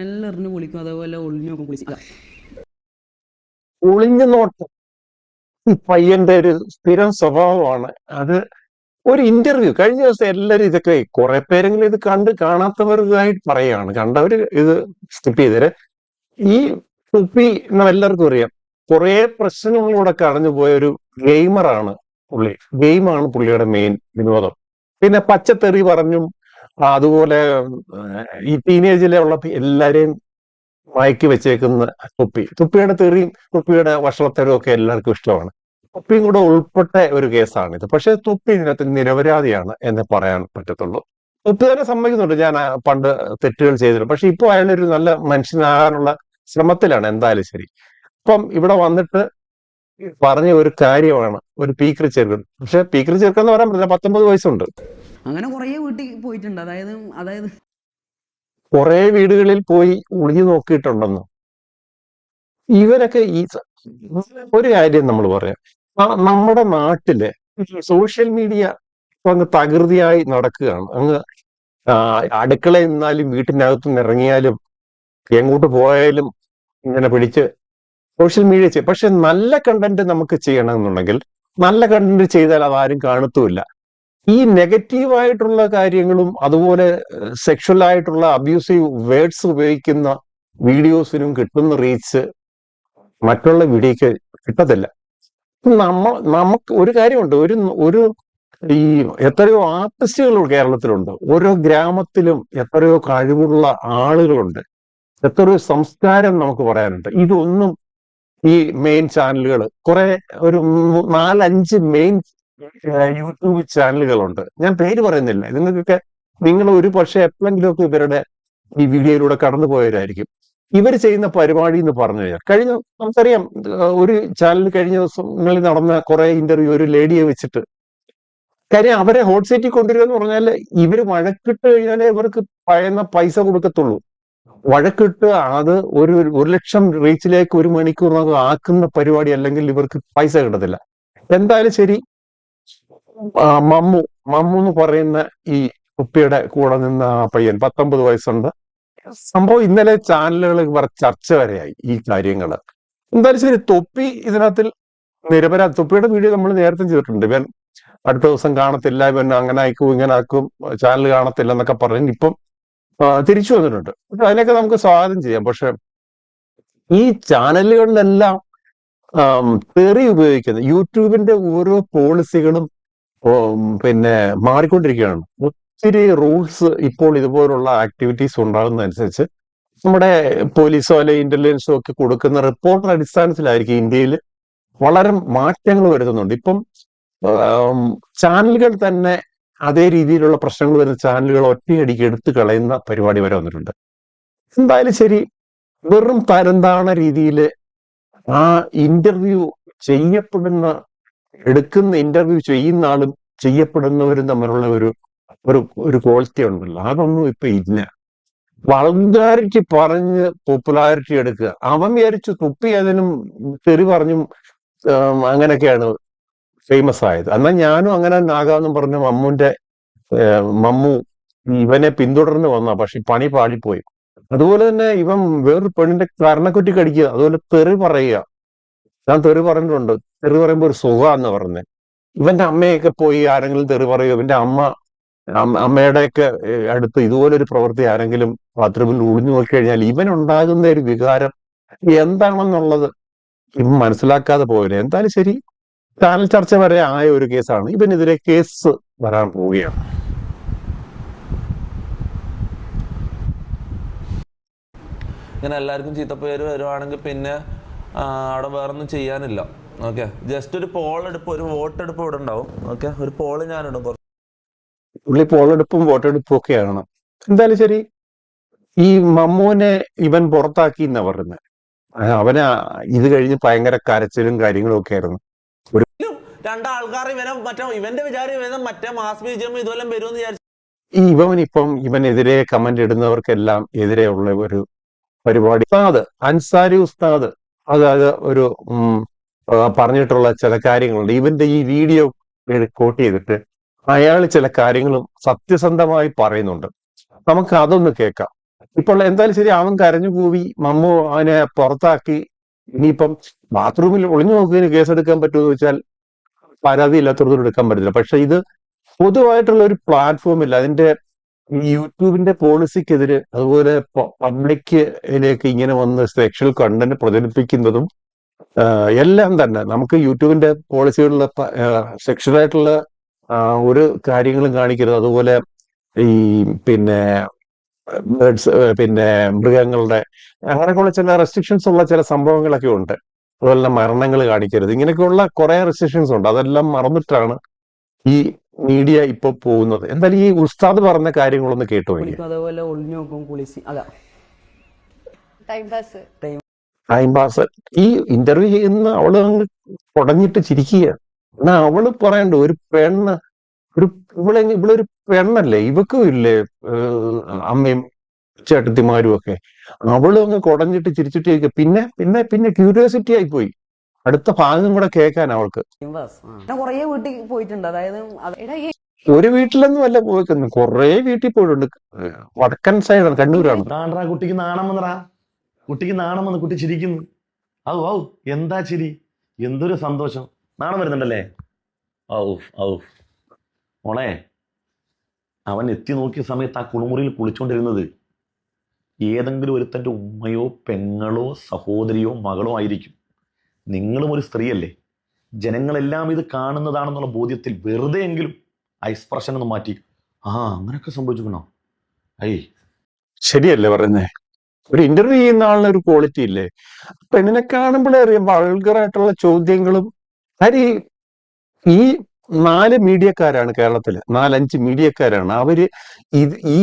എറിഞ്ഞ് പൊളിക്കും, അതേപോലെ ഒളിഞ്ഞു നോക്കും പൊളിച്ച്. ഒളിഞ്ഞു നോട്ടം ഈ പയ്യന്റെ ഒരു സ്ഥിരം സ്വഭാവമാണ് അത്. ഒരു ഇന്റർവ്യൂ കഴിഞ്ഞ ദിവസം എല്ലാവരും ഇതൊക്കെ കുറെ പേരെങ്കിലും ഇത് കാണാത്തവരായിട്ട് പറയാണ്, കണ്ടവര് ഇത് സ്കിപ്പ് ചെയ്തേര്. ഈ ടുപ്പി എല്ലാവർക്കും അറിയാം, കുറെ പ്രശ്നങ്ങളിലൂടെ കടന്നു പോയ ഒരു ഗെയിമറാണ് പുള്ളി. ഗെയിമാണ് പുള്ളിയുടെ മെയിൻ വിനോദം. പിന്നെ പച്ചത്തെറി പറഞ്ഞും അതുപോലെ ഈ ടീനേജിലുള്ള എല്ലാരെയും മയക്കി വെച്ചേക്കുന്ന തുപ്പിയുടെ തെറിയും തുപ്പിയുടെ വഷളത്തരവും ഒക്കെ എല്ലാവർക്കും ഇഷ്ടമാണ്. തുപ്പിയും കൂടെ ഉൾപ്പെട്ട ഒരു കേസാണിത്. പക്ഷെ തുപ്പി ഇതിനകത്ത് നിരപരാധിയാണ് എന്ന് പറയാൻ പറ്റത്തുള്ളൂ. തുപ്പി തന്നെ സമ്മതിക്കുന്നുണ്ട്, ഞാൻ പണ്ട് തെറ്റുകൾ ചെയ്തിട്ടുണ്ട്, പക്ഷെ ഇപ്പൊ അയാളൊരു നല്ല മനുഷ്യനാകാനുള്ള ശ്രമത്തിലാണ്. എന്തായാലും ശരി, ഇപ്പം ഇവിടെ വന്നിട്ട് പറഞ്ഞ ഒരു കാര്യമാണ് ഒരു പീക്കറി ചെറുക്കൻ. പക്ഷെ പീക്കറി ചെറുക്കൻ എന്ന് പറയാൻ പറ്റില്ല, 19 വയസ്സുണ്ട്. അങ്ങനെ കുറേ വീട്ടിൽ പോയിട്ടുണ്ട്. അതായത് കുറെ വീടുകളിൽ പോയി ഒളിഞ്ഞു നോക്കിയിട്ടുണ്ടെന്ന്. ഇവരൊക്കെ ഒരു കാര്യം നമ്മൾ പറയാം, നമ്മുടെ നാട്ടില് സോഷ്യൽ മീഡിയ അങ്ങ് തകൃതിയായി നടക്കുകയാണ്. അങ്ങ് അടുക്കളയിൽ നിന്നാലും വീട്ടിനകത്തു നിന്ന് ഇറങ്ങിയാലും എങ്ങോട്ട് പോയാലും ഇങ്ങനെ പിടിച്ച് സോഷ്യൽ മീഡിയ ചെയ്യും. പക്ഷെ നല്ല കണ്ടന്റ് നമുക്ക് ചെയ്യണമെന്നുണ്ടെങ്കിൽ നല്ല കണ്ടന്റ് ചെയ്താൽ അതാരും കാണത്തുമില്ല. ഈ നെഗറ്റീവായിട്ടുള്ള കാര്യങ്ങളും അതുപോലെ സെക്ഷൽ ആയിട്ടുള്ള അബ്യൂസീവ് വേർഡ്സ് ഉപയോഗിക്കുന്ന വീഡിയോസിനും കിട്ടുന്ന റീച്ച് മറ്റുള്ള വീഡിയോക്ക് കിട്ടത്തില്ല. നമുക്ക് ഒരു കാര്യമുണ്ട്, ഒരു ഈ എത്രയോ ആർട്ടിസ്റ്റുകൾ കേരളത്തിലുണ്ട്, ഓരോ ഗ്രാമത്തിലും എത്രയോ കഴിവുള്ള ആളുകളുണ്ട്, എത്രയോ സംസ്കാരം നമുക്ക് പറയാനുണ്ട്. ഇതൊന്നും ഈ മെയിൻ ചാനലുകൾ കുറെ ഒരു 4-5 മെയിൻ യൂട്യൂബ് ചാനലുകളുണ്ട്. ഞാൻ പേര് പറയുന്നില്ല, നിങ്ങൾ ഒരു പക്ഷെ എപ്പോഴെങ്കിലുമൊക്കെ ഇവരുടെ ഈ വീഡിയോയിലൂടെ കടന്നു പോയവരായിരിക്കും. ഇവർ ചെയ്യുന്ന പരിപാടി എന്ന് പറഞ്ഞു കഴിഞ്ഞാൽ നമുക്കറിയാം, ഒരു ചാനൽ കഴിഞ്ഞ ദിവസങ്ങളിൽ നടന്ന കുറെ ഇന്റർവ്യൂ ഒരു ലേഡിയെ വെച്ചിട്ട്, കാര്യം അവരെ ഹോട്ട് സീറ്റിൽ കൊണ്ടുവരിക എന്ന് പറഞ്ഞാൽ ഇവര് വഴക്കിട്ട് കഴിഞ്ഞാലേ ഇവർക്ക് പറയുന്ന പൈസ കൊടുക്കത്തുള്ളൂ. വഴക്കിട്ട് അത് 1,00,000 റീച്ചിലേക്ക് 1 മണിക്കൂറിനകം ആക്കുന്ന പരിപാടി അല്ലെങ്കിൽ ഇവർക്ക് പൈസ കിട്ടത്തില്ല. എന്തായാലും ശരി, മമ്മു എന്ന് പറയുന്ന ഈ കുപ്പിയുടെ കൂടെ നിന്ന ആ പയ്യൻ 19 വയസ്സുണ്ട്. സംഭവം ഇന്നലെ ചാനലുകൾ ചർച്ച വരെയായി ഈ കാര്യങ്ങൾ. എന്തായാലും ശരി, തൊപ്പി ഇതിനകത്തിൽ നിരപരാധി. തൊപ്പിയുടെ വീഡിയോ നമ്മൾ നേരത്തെ ചെയ്തിട്ടുണ്ട്. ഇവൻ അടുത്ത ദിവസം കാണത്തില്ല, ഇവൻ അങ്ങനെ ആക്കും ഇങ്ങനെ ആക്കും, ചാനൽ കാണത്തില്ല എന്നൊക്കെ പറഞ്ഞ് ഇപ്പം തിരിച്ചു വന്നിട്ടുണ്ട്. അതിനൊക്കെ നമുക്ക് സ്വാഗതം ചെയ്യാം. പക്ഷെ ഈ ചാനലുകളിലെല്ലാം തെറി ഉപയോഗിക്കുന്നത്, യൂട്യൂബിന്റെ ഓരോ പോളിസികളും പിന്നെ മാറിക്കൊണ്ടിരിക്കുകയാണ്. ഒത്തിരി റൂൾസ് ഇപ്പോൾ ഇതുപോലുള്ള ആക്ടിവിറ്റീസ് ഉണ്ടാകുന്നതനുസരിച്ച് നമ്മുടെ പോലീസോ അല്ലെങ്കിൽ ഇന്റലിജൻസോ ഒക്കെ കൊടുക്കുന്ന റിപ്പോർട്ടിന്റെ അടിസ്ഥാനത്തിലായിരിക്കും ഇന്ത്യയിൽ വളരെ മാറ്റങ്ങൾ വരുത്തുന്നുണ്ട്. ഇപ്പം ചാനലുകൾ തന്നെ അതേ രീതിയിലുള്ള പ്രശ്നങ്ങൾ വരുന്ന ചാനലുകൾ ഒറ്റയടിക്ക് എടുത്തു കളയുന്ന പരിപാടി വരെ വന്നിട്ടുണ്ട്. എന്തായാലും ശരി, വെറും തരംതാണ രീതിയിൽ ആ ഇന്റർവ്യൂ എടുക്കുന്ന ഇന്റർവ്യൂ ചെയ്യുന്ന ആളും ചെയ്യപ്പെടുന്നവരും തമ്മിലുള്ള ഒരു ക്വാളിറ്റി ഉണ്ടല്ലോ, അതൊന്നും ഇപ്പൊ ഇല്ല. വൾഗാരിറ്റി പറഞ്ഞ് പോപ്പുലാരിറ്റി എടുക്കുക. അവൻ വിചാരിച്ചു തുപ്പി അതിനും തെറി പറഞ്ഞും അങ്ങനെയൊക്കെയാണ് ഫേമസ് ആയത്. എന്നാൽ ഞാനും അങ്ങനെ ആകാമെന്നും പറഞ്ഞ മമ്മു ഇവനെ പിന്തുടർന്ന് വന്ന, പക്ഷെ പണി പാളിപ്പോയി. അതുപോലെ തന്നെ ഇവൻ വേറൊരു പെണ്ണിന്റെ കരണക്കുറ്റി കടിക്കുക, അതുപോലെ തെറി പറയുക. ഞാൻ തെറി പറഞ്ഞിട്ടുണ്ട്. തെറി പറയുമ്പോ ഒരു സുഖാന്ന് പറഞ്ഞത്. ഇവന്റെ അമ്മയൊക്കെ പോയി ആരെങ്കിലും തെറി പറയുക, ഇവന്റെ അമ്മയുടെയൊക്കെ അടുത്ത് ഇതുപോലൊരു പ്രവൃത്തി ആരെങ്കിലും ബാത്റൂമിൽ ഒളിഞ്ഞു നോക്കി കഴിഞ്ഞാൽ ഇവനുണ്ടാകുന്ന ഒരു വികാരം എന്താണെന്നുള്ളത് ഇവൻ മനസ്സിലാക്കാതെ പോയില്ല. എന്തായാലും ശരി, ചാനൽ ചർച്ച വരെ ആയ ഒരു കേസാണ്. ഇവനെതിരെ കേസ് വരാൻ പോവുകയാണ്. ഇങ്ങനെ എല്ലാവർക്കും ചീത്തപ്പേര് വരുവാണെങ്കിൽ പിന്നെ അവിടെ വേറൊന്നും ചെയ്യാനില്ല. ഓക്കെ, ജസ്റ്റ് ഒരു പോളെടുപ്പ്, ഒരു വോട്ടെടുപ്പ് ഇവിടെ ഉണ്ടാവും. ഓക്കെ, ഒരു പോള് ഞാനിടും. പുള്ളി പോളെടുപ്പും വോട്ടെടുപ്പും ഒക്കെയാണ്. എന്തായാലും ശരി, ഈ മമ്മൂനെ ഇവൻ പുറത്താക്കി എന്നാ പറയുന്നത്. അവന് ഇത് കഴിഞ്ഞ് ഭയങ്കര കരച്ചിലും കാര്യങ്ങളും ഒക്കെ ആയിരുന്നു. രണ്ടാൾക്കാർ ഇവന്റെ വിചാരം മറ്റേ മാസ് ബീജം ഇതുവെല്ലാം വരുമെന്ന് വിചാരിച്ചു. ഇവനെതിരെ കമന്റ് ഇടുന്നവർക്കെല്ലാം എതിരെയുള്ള ഒരു പരിപാടി. അൻസാരി ഉസ്താദ് അതായത് ഒരു പറഞ്ഞിട്ടുള്ള ചില കാര്യങ്ങളുണ്ട്. ഇവന്റെ ഈ വീഡിയോ കോട്ട് ചെയ്തിട്ട് അയാൾ ചില കാര്യങ്ങളും സത്യസന്ധമായി പറയുന്നുണ്ട്. നമുക്ക് അതൊന്ന് കേൾക്കാം. ഇപ്പോൾ എന്തായാലും ശരി, അവൻ കരഞ്ഞു കൂവി, മമ്മു അവനെ പുറത്താക്കി. ഇനിയിപ്പം ബാത്റൂമിൽ ഒളിഞ്ഞു നോക്കുന്നതിന് കേസെടുക്കാൻ പറ്റുമെന്ന് വെച്ചാൽ പരാതി ഇല്ലാത്തവർക്ക് എടുക്കാൻ പറ്റില്ല. പക്ഷെ ഇത് പൊതുവായിട്ടുള്ള ഒരു പ്ലാറ്റ്ഫോം ഇല്ല. അതിന്റെ ഈ യൂട്യൂബിന്റെ പോളിസിക്കെതിരെ, അതുപോലെ പബ്ലിക്കിലേക്ക് ഇങ്ങനെ വന്ന് സെക്ഷൽ കണ്ടന്റ് പ്രചരിപ്പിക്കുന്നതും എല്ലാം തന്നെ നമുക്ക് യൂട്യൂബിന്റെ പോളിസികളിലെ സെക്ഷലായിട്ടുള്ള ഒരു കാര്യങ്ങളും കാണിക്കരുത്. അതുപോലെ ഈ പിന്നെ ബേർഡ്സ്, പിന്നെ മൃഗങ്ങളുടെ അങ്ങനെയൊക്കെയുള്ള ചില റെസ്ട്രിക്ഷൻസ് ഉള്ള ചില സംഭവങ്ങളൊക്കെ ഉണ്ട്. അതുപോലെ മരണങ്ങൾ കാണിക്കരുത്, ഇങ്ങനെയൊക്കെയുള്ള കുറെ റെസ്ട്രിക്ഷൻസ് ഉണ്ട്. അതെല്ലാം മറന്നിട്ടാണ് ഈ മീഡിയ ഇപ്പൊ പോകുന്നത്. എന്തായാലും ഈ ഉസ്താദ് പറഞ്ഞ കാര്യങ്ങളൊന്ന് കേട്ടോ. കുളിക്കും അതേപോലെ ഒളിഞ്ഞു നോക്കും കുളിച്ച് അതാ ടൈം പാസ്. ഈ ഇന്റർവ്യൂ ചെയ്യുന്ന അവള് അങ്ങ് കുടഞ്ഞിട്ട് ചിരിക്കുക. എന്നാ അവള് പറയണ്ട, ഒരു പെണ്ണ്, ഇവളൊരു പെണ്ണല്ലേ, ഇവക്കും ഇല്ലേ അമ്മയും ചേട്ടത്തിമാരും ഒക്കെ. അവളും അങ്ങ് കുടഞ്ഞിട്ട് ചിരിച്ചിട്ട് ഇരിക്കുക. പിന്നെ പിന്നെ പിന്നെ ക്യൂരിയോസിറ്റി ആയിപ്പോയി അടുത്ത ഭാഗം കൂടെ കേൾക്കാൻ അവൾക്ക്. കുറേ വീട്ടിൽ പോയിട്ടുണ്ട്. അതായത് ഒരു വീട്ടിലൊന്നും അല്ല പോയിക്കുന്നത്, കുറെ വീട്ടിൽ പോയിട്ടുണ്ട്. വടക്കൻ സൈഡാണ്, കണ്ണൂരാണ്. കുട്ടിക്ക് നാണം വന്നടാ, കുട്ടിക്ക് നാണം വന്ന്, കുട്ടി ചിരിക്കുന്നു. ഔ എന്താ ചിരി, എന്തൊരു സന്തോഷം. നാണം വരുന്നുണ്ടല്ലേ? ഔ മോളെ, അവൻ എത്തി നോക്കിയ സമയത്ത് ആ കുളിമുറിയിൽ കുളിച്ചുകൊണ്ടിരുന്നത് ഏതെങ്കിലും ഒരുത്തൻ്റെ ഉമ്മയോ പെങ്ങളോ സഹോദരിയോ മകളോ ആയിരിക്കും. നിങ്ങളും ഒരു സ്ത്രീയല്ലേ, ജനങ്ങളെല്ലാം ഇത് കാണുന്നതാണെന്നുള്ള ബോധ്യത്തിൽ വെറുതെ എങ്കിലും ആ എക്സ്പ്രഷൻ ഒന്ന് മാറ്റി, അങ്ങനെയൊക്കെ സംഭവിച്ചിരിക്കണോ? ശരിയല്ലേ പറയുന്നേ? ഒരു ഇന്റർവ്യൂ ചെയ്യുന്ന ആളിന് ഒരു ക്വാളിറ്റി ഇല്ലേ? പെണ്ണിനെ കാണുമ്പോഴേ അറിയാം വൾഗറായിട്ടുള്ള ചോദ്യങ്ങളും. കാര്യം ഈ 4 മീഡിയക്കാരാണ് കേരളത്തില്, 4-5 മീഡിയക്കാരാണ്. അവര്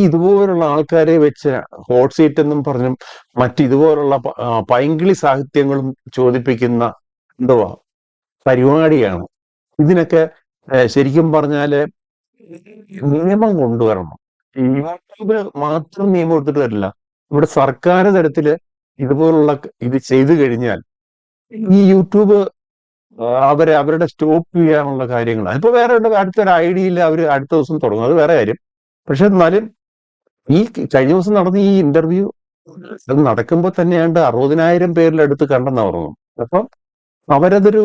ഇതുപോലുള്ള ആൾക്കാരെ വെച്ച് ഹോട്ട് സീറ്റ് എന്നും പറഞ്ഞും മറ്റിതുപോലുള്ള പൈങ്കിളി സാഹിത്യങ്ങളും ചോദിപ്പിക്കുന്ന എന്തുവാ പരിപാടിയാണ്. ഇതിനൊക്കെ ശരിക്കും പറഞ്ഞാല് നിയമം കൊണ്ടുവരണം. യൂട്യൂബ് മാത്രം നിയമം എടുത്തിട്ട് വരില്ല. ഇവിടെ സർക്കാർ തലത്തില് ഇതുപോലുള്ള ഇത് ചെയ്തു കഴിഞ്ഞാൽ ഈ യൂട്യൂബ് അവരുടെ സ്റ്റോപ്പ് ചെയ്യാനുള്ള കാര്യങ്ങൾ അതിപ്പോ വേറെ അടുത്തൊരു ഐഡിയയിൽ അവർ അടുത്ത ദിവസം തുടങ്ങും, അത് വേറെ കാര്യം. പക്ഷെ എന്നാലും ഈ കഴിഞ്ഞ ദിവസം നടന്ന ഈ ഇന്റർവ്യൂ അത് നടക്കുമ്പോൾ തന്നെയാണ്ട് 60,000 പേരിലടുത്ത് കണ്ടെന്ന് പറഞ്ഞു. അപ്പം അവരതൊരു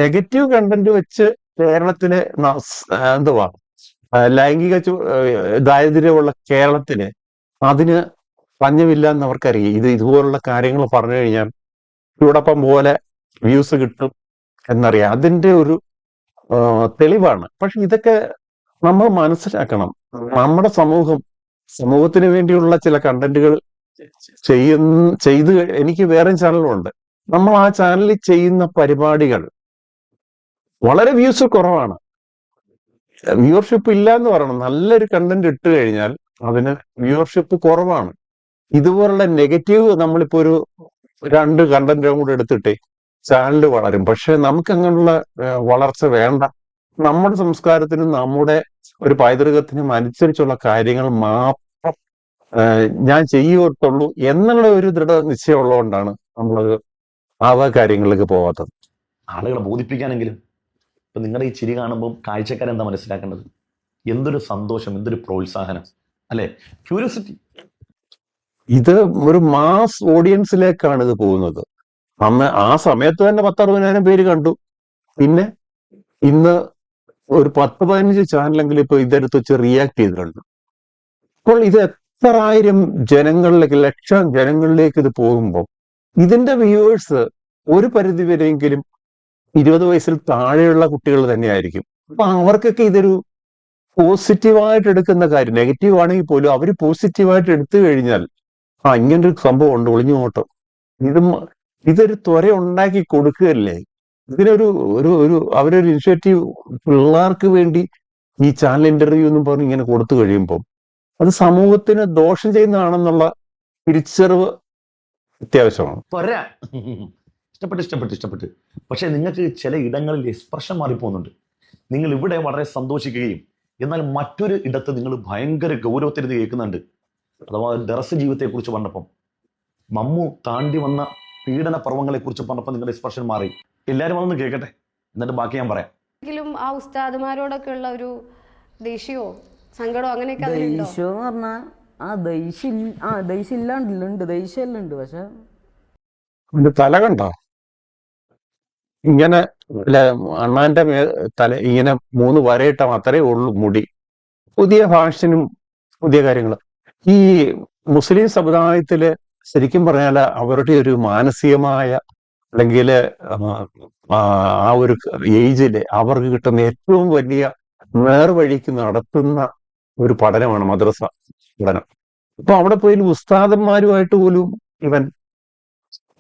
നെഗറ്റീവ് കണ്ടന്റ് വെച്ച് കേരളത്തിലെ എന്തുവാ ലൈംഗിക ദാരിദ്ര്യമുള്ള കേരളത്തിന് അതിന് പഞ്ഞമില്ല എന്ന് അവർക്കറിയാം. ഇതുപോലുള്ള കാര്യങ്ങൾ പറഞ്ഞു കഴിഞ്ഞാൽ ഇതോടൊപ്പം പോലെ വ്യൂസ് കിട്ടും എന്നറിയാം. അതിന്റെ ഒരു തെളിവാണ്. പക്ഷെ ഇതൊക്കെ നമ്മൾ മനസ്സിലാക്കണം. നമ്മുടെ സമൂഹത്തിന് വേണ്ടിയുള്ള ചില കണ്ടന്റുകൾ ചെയ്ത് എനിക്ക് വേറെ ചാനലുണ്ട്. നമ്മൾ ആ ചാനലിൽ ചെയ്യുന്ന പരിപാടികൾ വളരെ വ്യൂസ് കുറവാണ്. വ്യൂവർഷിപ്പ് ഇല്ല എന്ന് പറയണം. നല്ലൊരു കണ്ടന്റ് ഇട്ട് കഴിഞ്ഞാൽ അതിന് വ്യൂവർഷിപ്പ് കുറവാണ്. ഇതുപോലുള്ള നെഗറ്റീവ് നമ്മളിപ്പോ ഒരു 2 കണ്ടന്റും കൂടെ എടുത്തിട്ടേ ചാനൽ വളരും. പക്ഷെ നമുക്ക് അങ്ങനെയുള്ള വളർച്ച വേണ്ട. നമ്മുടെ സംസ്കാരത്തിനും നമ്മുടെ ഒരു പൈതൃകത്തിനും അനുസരിച്ചുള്ള കാര്യങ്ങൾ മാത്രം ഞാൻ ചെയ്യുകയുള്ളൂ എന്നുള്ള ഒരു ദൃഢനിശ്ചയം ഉള്ളതുകൊണ്ടാണ് നമ്മളത് കാര്യങ്ങളിലേക്ക് പോകാത്തത്. ആളുകളെ ബോധിപ്പിക്കാനെങ്കിലും ഇപ്പൊ നിങ്ങളുടെ ഈ ചിരി കാണുമ്പോൾ കാഴ്ചക്കാരെന്താ മനസ്സിലാക്കേണ്ടത്? എന്തൊരു സന്തോഷം, എന്തൊരു പ്രോത്സാഹനം അല്ലെ, ക്യൂരിയോസിറ്റി. ഇത് ഒരു മാസ് ഓഡിയൻസിലേക്കാണ് ഇത് പോകുന്നത്. അന്ന് ആ സമയത്ത് തന്നെ 10-60,000 പേര് കണ്ടു. പിന്നെ ഇന്ന് ഒരു 10-15 ചാനലെങ്കിലും ഇപ്പൊ ഇതെടുത്ത് വെച്ച് റിയാക്ട് ചെയ്തിട്ടുണ്ട്. അപ്പോൾ ഇത് എത്രായിരം ജനങ്ങളിലേക്ക്, ലക്ഷം ജനങ്ങളിലേക്ക് ഇത് പോകുമ്പോൾ ഇതിന്റെ വ്യൂവേഴ്സ് ഒരു പരിധി വരെയെങ്കിലും 20 വയസ്സിൽ താഴെയുള്ള കുട്ടികൾ തന്നെയായിരിക്കും. അപ്പൊ അവർക്കൊക്കെ ഇതൊരു പോസിറ്റീവായിട്ട് എടുക്കുന്ന കാര്യം, നെഗറ്റീവ് ആണെങ്കിൽ പോലും അവർ പോസിറ്റീവായിട്ട് എടുത്തു കഴിഞ്ഞാൽ ഇങ്ങനൊരു സംഭവം ഉണ്ട്, ഒളിഞ്ഞു നോട്ടം, ഇതൊരു ത്വര ഉണ്ടാക്കി കൊടുക്കുകയല്ലേ. ഇതിനൊരു അവരൊരു ഇനിഷ്യേറ്റീവ് പിള്ളേർക്ക് വേണ്ടി ഈ ചാനൽ ഇന്റർവ്യൂ എന്നും പറഞ്ഞ് ഇങ്ങനെ കൊടുത്തു കഴിയുമ്പോൾ അത് സമൂഹത്തിന് ദോഷം ചെയ്യുന്നതാണെന്നുള്ള തിരിച്ചറിവ് അത്യാവശ്യമാണ്. ഇഷ്ടപ്പെട്ട് പക്ഷെ നിങ്ങൾക്ക് ചില ഇടങ്ങളിൽ എക്സ്പ്രഷൻ മാറിപ്പോകുന്നുണ്ട്. നിങ്ങൾ ഇവിടെ വളരെ സന്തോഷിക്കുകയും എന്നാൽ മറ്റൊരു ഇടത്ത് നിങ്ങൾ ഭയങ്കര ഗൗരവത്തിരുന്ന് കേൾക്കുന്നുണ്ട്. അഥവാ ദറസ് ജീവിതത്തെക്കുറിച്ച് പറഞ്ഞപ്പം, മമ്മു താണ്ടി വന്ന പീഡന പർവ്വങ്ങളെ കുറിച്ച് പറഞ്ഞപ്പോൾ നിങ്ങളുടെ എക്സ്പ്രഷൻ മാറി. എല്ലാവരും അതൊന്ന് കേൾക്കട്ടെ, എന്നിട്ട് ബാക്കി ഞാൻ പറയാം. ആ ഉസ്താദുമാരോടൊക്കെ ഉള്ള ഒരു ദേഷ്യമോ സങ്കടമോ അങ്ങനെയൊക്കെ ദേഷ്യം എന്ന് പറഞ്ഞാൽ ദേഷ്യം ഇല്ലാണ്ടില്ലുണ്ട്, ദേഷ്യമെല്ലാം ഉണ്ട്. പക്ഷെ അവന്റെ തല കണ്ടോ? ഇങ്ങനെ അണ്ണാന്റെ തല ഇങ്ങനെ 3 വരയിട്ട അത്രേ ഉള്ളൂ മുടി. പുതിയ ഫാഷനും പുതിയ കാര്യങ്ങളും. ഈ മുസ്ലിം സമുദായത്തില് ശരിക്കും പറഞ്ഞാൽ അവരുടെ ഒരു മാനസികമായ അല്ലെങ്കിൽ ആ ഒരു ഏജില് അവർക്ക് കിട്ടുന്ന ഏറ്റവും വലിയ നേർവഴിക്ക് നടത്തുന്ന ഒരു പഠനമാണ് മദ്രസ പഠനം. അപ്പൊ അവിടെ പോയി ഉസ്താദന്മാരുമായിട്ട് പോലും ഇവൻ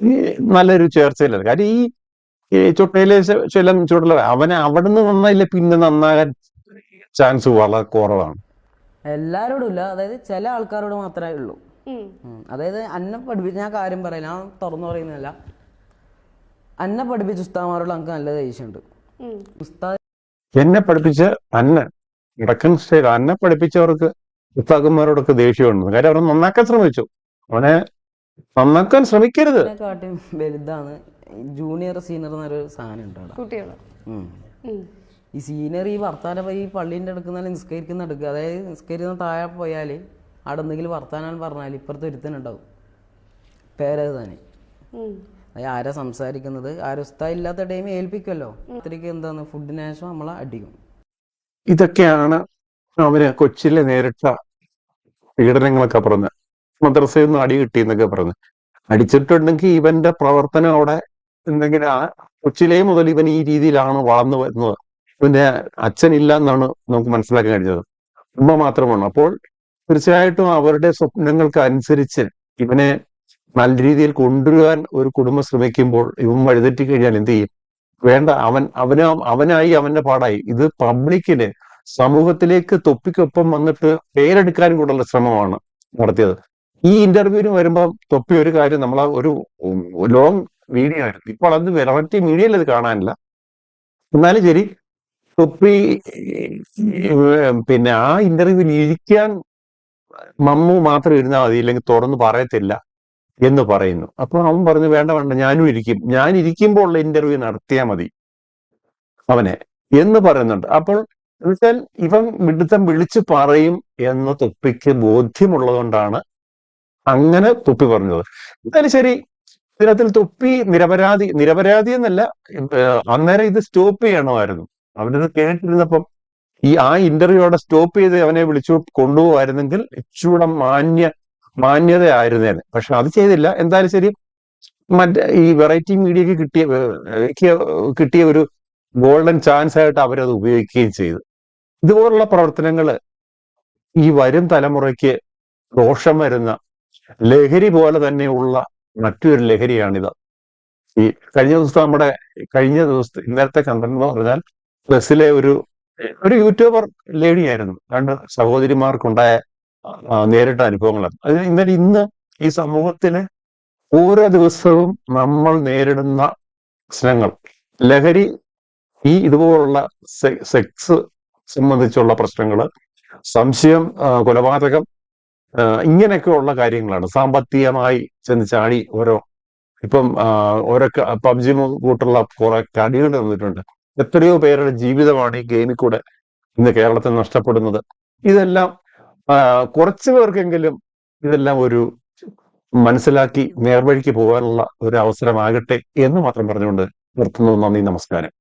ഈ നല്ലൊരു ചേർച്ചയിലാണ്. കാര്യം ഈ ചൊട്ടയിലെ ചുടല അവനെ അവിടുന്ന് നന്നായില്ല പിന്നെ നന്നാകാൻ ചാൻസ് വളരെ കുറവാണ്. എല്ലാരോടും ഇല്ല, അതായത് ചില ആൾക്കാരോട് മാത്രമേ ഉള്ളൂ. അതായത് അന്നെ പഠിപ്പിച്ച, ഞാൻ കാര്യം പറയില്ല, ഞാൻ തുറന്നു പറയുന്നതല്ല, അന്നെ പഠിപ്പിച്ച ഉസ്താദ്മാരോട് നമുക്ക് നല്ല ദേഷ്യമുണ്ട്. ഉസ്താദ് എന്നെ പഠിപ്പിച്ച വടക്കൻ സ്റ്റൈൽ എന്നെ പഠിപ്പിച്ചവർക്ക് ഉസ്താദന്മാരോടൊക്കെ ദേഷ്യമുണ്ട്. കാര്യം അവരെ നന്നാക്കാൻ ശ്രമിച്ചു. അവനെ നന്നാക്കാൻ ശ്രമിക്കരുത്. കാട്ടിയും വലുതാണ് ജൂനിയർ സീനിയർ എന്നൊരു സാധനം ഉണ്ട് അവിടെ. കുട്ടികള് ഈ സീനിയർ ഈ വർത്താനം ഈ പള്ളീൻ്റെ അടുക്കുന്ന നിസ്കരിക്കുന്ന എടുക്കുക, അതായത് നിസ്കരിക്കുന്ന താഴെ പോയാൽ അവിടെ എന്തെങ്കിലും വർത്താനം പറഞ്ഞാൽ ഇപ്പുറത്ത് ഒരുത്തനുണ്ടാവും പേരത് തന്നെ. അതായത് ആരാ സംസാരിക്കുന്നത്, ആരും ഉസ്താദ് ഇല്ലാത്ത ടൈം ഏൽപ്പിക്കുമല്ലോ, അത്രയ്ക്ക് എന്താണ് ഫുഡിന് ശേഷം നമ്മളെ അടിക്കും. ഇതൊക്കെയാണ് അവര് കൊച്ചിയിലെ നേരിട്ട പീഡനങ്ങളൊക്കെ പറഞ്ഞ് മദ്രസയിൽ നിന്ന് അടി കിട്ടി എന്നൊക്കെ പറഞ്ഞ്. അടിച്ചിട്ടുണ്ടെങ്കിൽ ഇവന്റെ പ്രവർത്തനം അവിടെ എന്തെങ്കിലും കൊച്ചിയിലേ മുതൽ ഇവൻ ഈ രീതിയിലാണ് വളർന്നു വരുന്നത്. ഇവന്റെ അച്ഛനില്ല എന്നാണ് നമുക്ക് മനസ്സിലാക്കാൻ കഴിഞ്ഞത്, ഉമ്മ മാത്രമാണ്. അപ്പോൾ തീർച്ചയായിട്ടും അവരുടെ സ്വപ്നങ്ങൾക്ക് അനുസരിച്ച് ഇവനെ നല്ല രീതിയിൽ കൊണ്ടുവരാൻ ഒരു കുടുംബം ശ്രമിക്കുമ്പോൾ ഇവൻ വഴിതെറ്റി കഴിഞ്ഞാൽ എന്ത് ചെയ്യും? വേണ്ട, അവനായി അവന്റെ പാടായി. ഇത് പബ്ലിക്കിന് സമൂഹത്തിലേക്ക് തൊപ്പിക്കൊപ്പം വന്നിട്ട് പേരെടുക്കാനും കൂടെയുള്ള ശ്രമമാണ് നടത്തിയത്. ഈ ഇന്റർവ്യൂവിന് വരുമ്പോൾ തൊപ്പി ഒരു കാര്യം, നമ്മളാ ഒരു ലോങ് വീഡിയോ ആയിരുന്നു, ഇപ്പോൾ അത് വെറൈറ്റി മീഡിയയിൽ അത് കാണാനില്ല. എന്നാലും ശരി, തൊപ്പി പിന്നെ ആ ഇന്റർവ്യൂവിൽ ഇരിക്കാൻ മമ്മു മാത്രം ഇരുന്നാൽ മതി, ഇല്ലെങ്കിൽ തുറന്ന് പറയത്തില്ല എന്ന് പറയുന്നു. അപ്പൊ അവൻ പറഞ്ഞു വേണ്ട വേണ്ട, ഞാൻ ഇരിക്കുമ്പോൾ ഉള്ള ഇന്റർവ്യൂ നടത്തിയാൽ മതി അവനെ എന്ന് പറയുന്നുണ്ട്. അപ്പോൾ എന്നുവെച്ചാൽ ഇവൻ വിളിച്ചു പറയും എന്ന് തൊപ്പിക്ക് ബോധ്യമുള്ളത് അങ്ങനെ തൊപ്പി പറഞ്ഞത്. എന്തായാലും ശരി, ഇതിനകത്തിൽ തൊപ്പി നിരപരാധി എന്നല്ല, അന്നേരം ഇത് സ്റ്റോപ്പ് ചെയ്യണമായിരുന്നു. അവനത് കേട്ടിരുന്നപ്പം ആ ഇന്റർവ്യൂ അവിടെ സ്റ്റോപ്പ് ചെയ്ത് അവനെ വിളിച്ചു കൊണ്ടുപോകായിരുന്നെങ്കിൽ ഇച്ചൂടെ മാന്യത ആയിരുന്നേനെ. പക്ഷെ അത് ചെയ്തില്ല. എന്തായാലും ശരി, ഈ വെറൈറ്റി മീഡിയക്ക് കിട്ടിയ ഒരു ഗോൾഡൻ ചാൻസ് ആയിട്ട് അവരത് ഉപയോഗിക്കുകയും ചെയ്തു. ഇതുപോലുള്ള പ്രവർത്തനങ്ങൾ ഈ വരും തലമുറയ്ക്ക് ദോഷം വരുന്ന ലഹരി പോലെ തന്നെയുള്ള മറ്റൊരു ലഹരിയാണിത്. ഈ കഴിഞ്ഞ ദിവസത്തെ ഇന്നലത്തെ കണ്ടന്റ് എന്ന് പറഞ്ഞാൽ ബസ്സിലെ ഒരു യൂട്യൂബർ ലേഡിയായിരുന്നു. 2 സഹോദരിമാർക്കുണ്ടായ നേരിട്ട അനുഭവങ്ങളാണ്. അത് ഇന്ന് ഈ സമൂഹത്തിന് ഓരോ ദിവസവും നമ്മൾ നേരിടുന്ന പ്രശ്നങ്ങൾ, ലഹരി, ഇതുപോലുള്ള സെക്സ് സംബന്ധിച്ചുള്ള പ്രശ്നങ്ങൾ, സംശയം, കൊലപാതകം, ഇങ്ങനെയൊക്കെയുള്ള കാര്യങ്ങളാണ്. സാമ്പത്തികമായി ചെന്ന് ചാടി ഇപ്പം ഓരോ പബ്ജി കൂട്ടുള്ള കുറെ കടികൾ വന്നിട്ടുണ്ട്. എത്രയോ പേരുടെ ജീവിതമാണ് ഈ ഗെയിമിൽ കൂടെ ഇന്ന് കേരളത്തിൽ നഷ്ടപ്പെടുന്നത്. ഇതെല്ലാം കുറച്ചു പേർക്കെങ്കിലും ഇതെല്ലാം ഒരു മനസ്സിലാക്കി നേർവഴിക്ക് പോകാനുള്ള ഒരു അവസരമാകട്ടെ എന്ന് മാത്രം പറഞ്ഞുകൊണ്ട് നിർത്തുന്നു. നന്ദി, നമസ്കാരം.